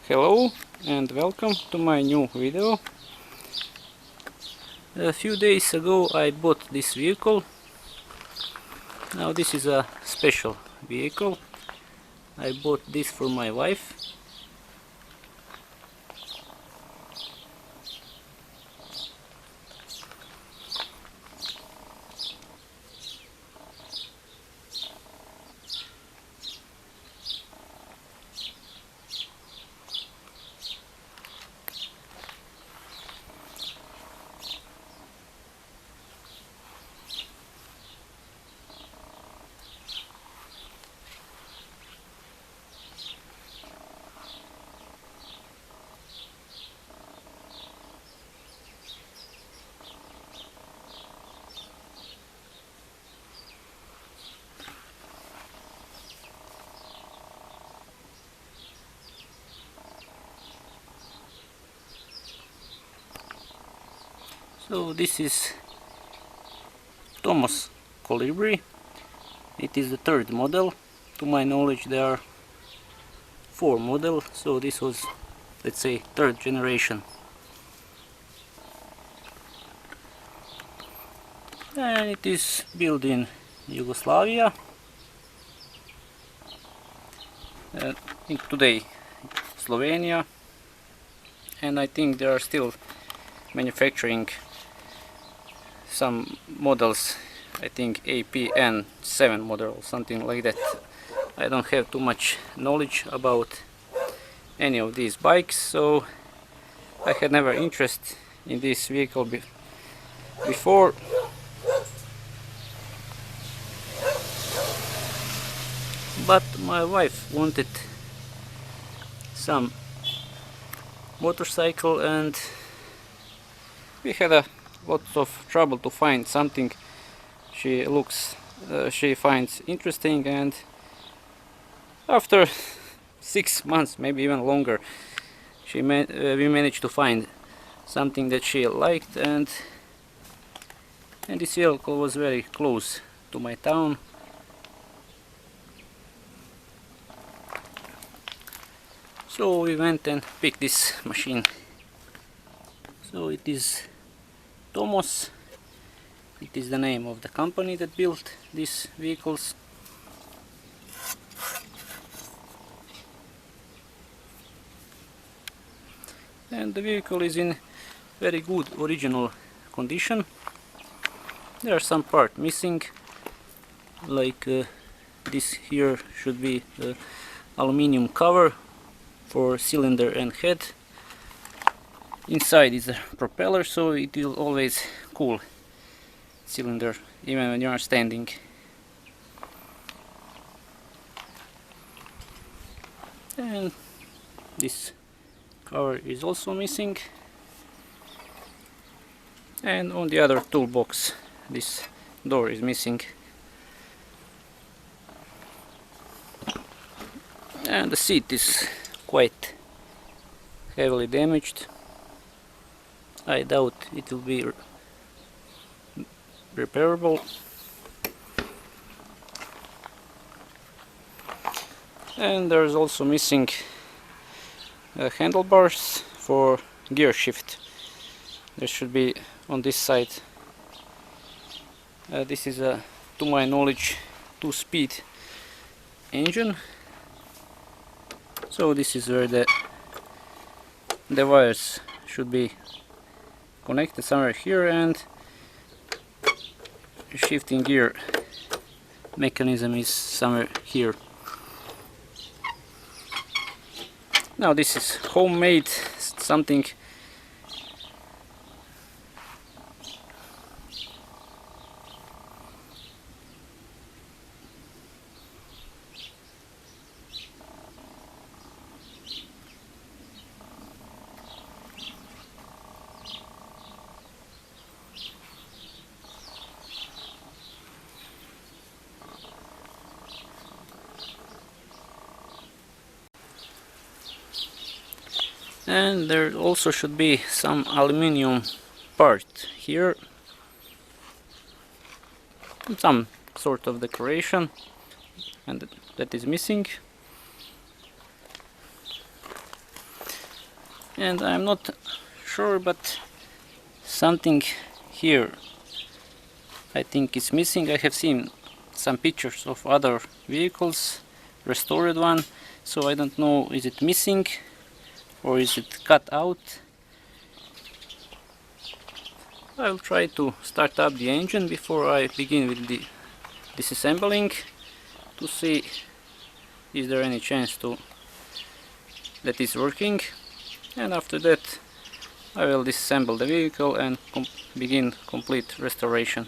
Hello and welcome to my new video. A few days ago I bought this vehicle. Now this is a special vehicle. I bought this for my wife. So this is Tomos Colibri. It is the third model. To my knowledge there are 4 models, so this was, let's say, third generation. And it is built in Yugoslavia. I think today Slovenia, and I think they are still manufacturing some models, I think APN7 model, something like that. I don't have too much knowledge about any of these bikes, so I had never interest in this vehicle before. But my wife wanted some motorcycle, and we had a lot of trouble to find something she finds interesting, and after 6 months, maybe even longer, we managed to find something that she liked, and this vehicle was very close to my town. So we went and picked this machine. So it is Tomos. It is the name of the company that built these vehicles. And the vehicle is in very good original condition. There are some parts missing, like this here should be the aluminium cover for cylinder and head. Inside is a propeller, so it will always cool cylinder even when you are standing. And this cover is also missing, and on the other toolbox this door is missing, and the seat is quite heavily damaged. I doubt it will be repairable. And there's also missing handlebars for gear shift. There should be on this side. This is a, to my knowledge, 2-speed engine. So this is where the wires should be connected, somewhere here, and shifting gear mechanism is somewhere here. Now this is homemade, something and there also should be some aluminium part here, some sort of decoration, and that is missing. and I'm not sure, but something here I think is missing. I have seen some pictures of other vehicles, restored one, so I don't know, is it missing or is it cut out. I'll try to start up the engine before I begin with the disassembling to see is there any chance that it's working, and after that I will disassemble the vehicle and begin complete restoration.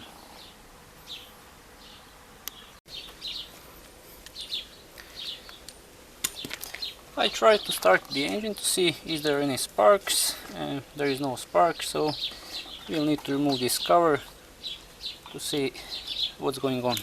I tried to start the engine to see is there any sparks, and there is no spark, so we'll need to remove this cover to see what's going on.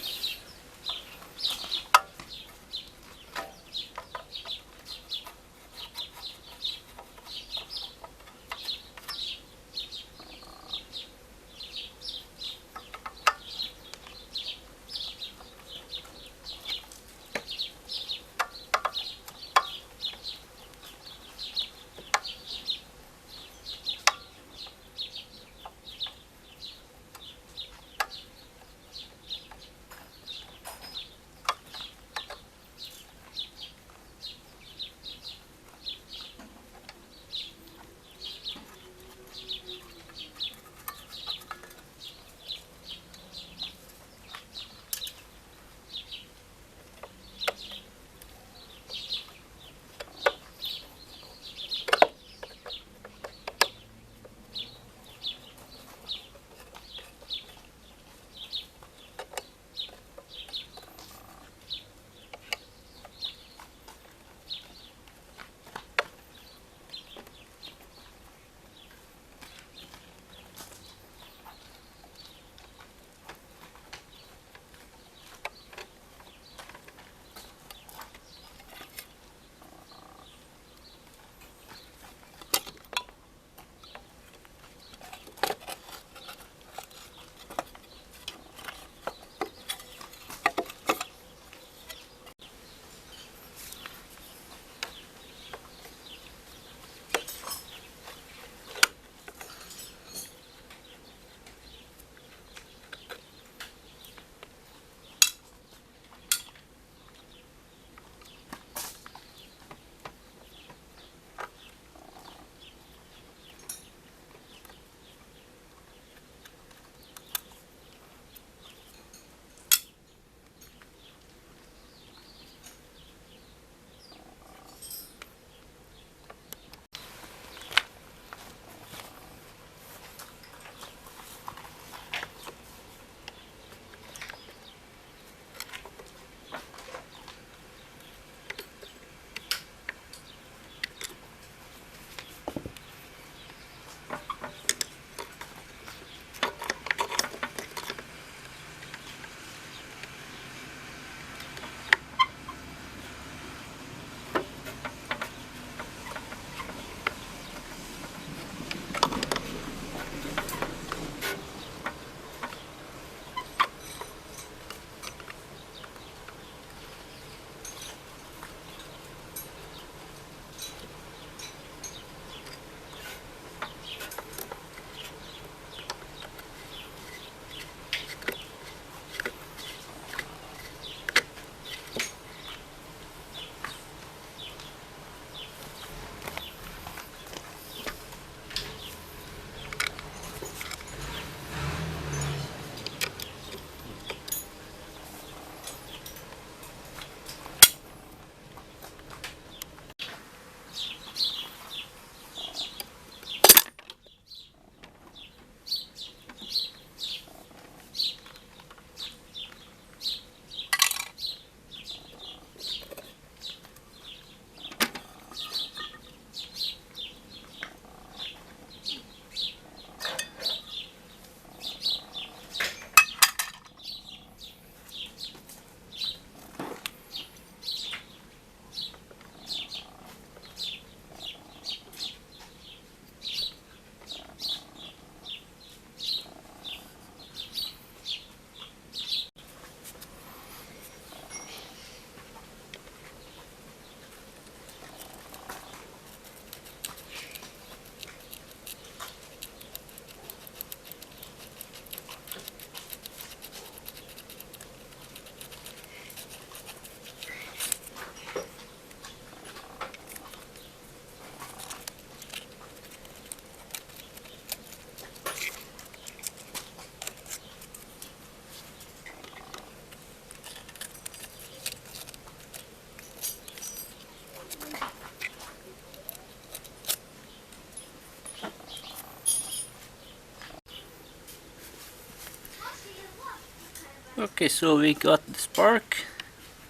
Okay, so we got the spark.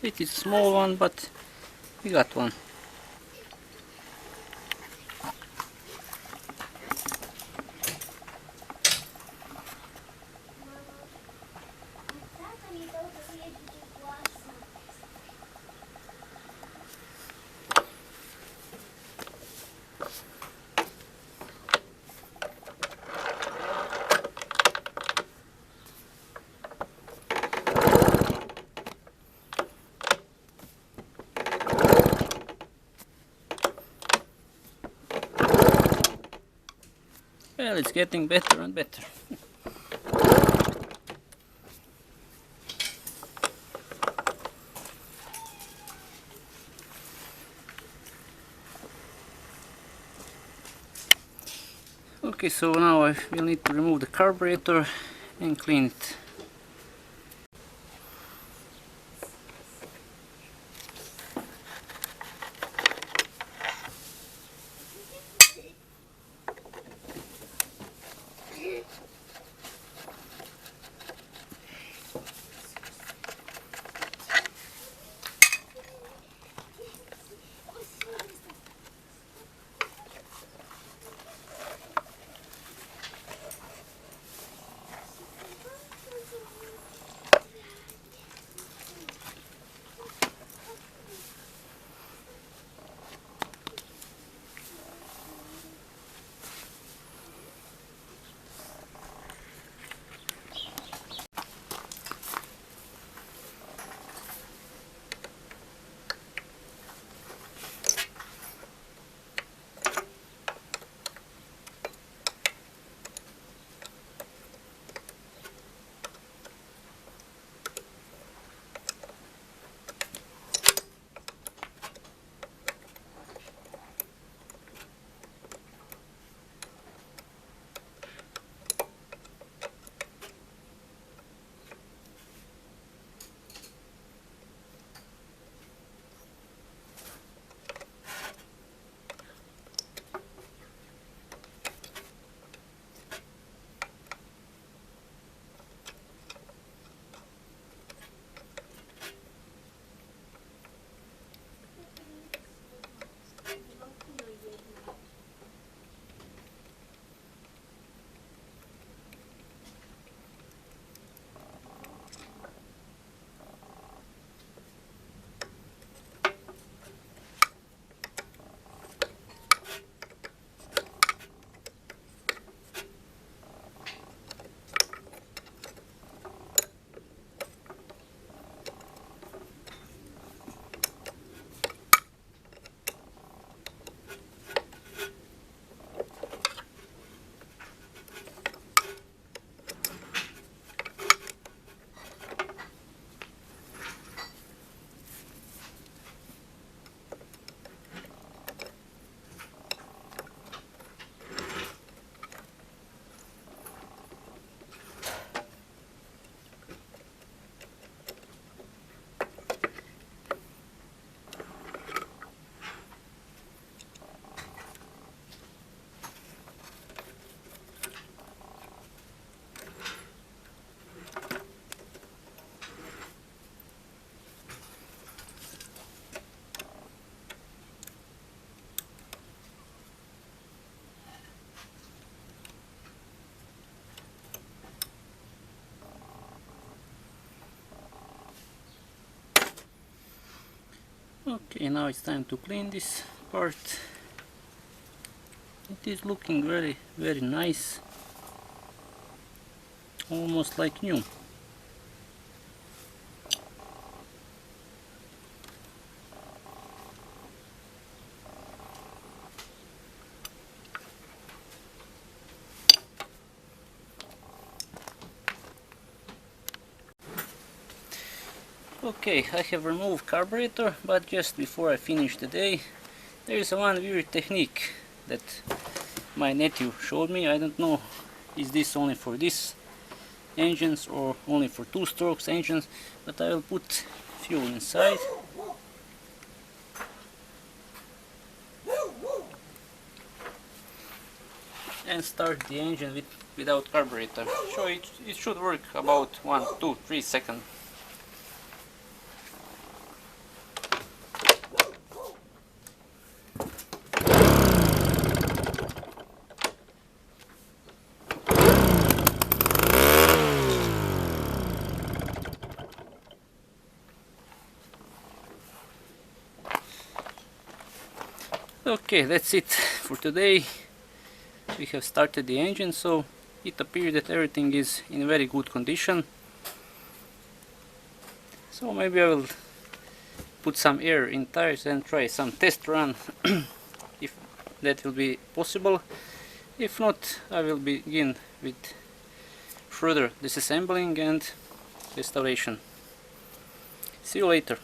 It is a small one, but we got one. Well, it's getting better and better. Okay, so now I will need to remove the carburetor and clean it. Okay, now it's time to clean this part. It is looking very nice, almost like new. Okay, I have removed carburetor, but just before I finish the day, there is one weird technique that my nephew showed me. I don't know, is this only for this engines or only for two-strokes engines, but I will put fuel inside. and start the engine without carburetor. So it should work about 1, 2, 3 seconds. Okay, that's it for today. We have started the engine, so it appears that everything is in very good condition. So maybe I will put some air in tires and try some test run if that will be possible. If not, I will begin with further disassembling and restoration. See you later.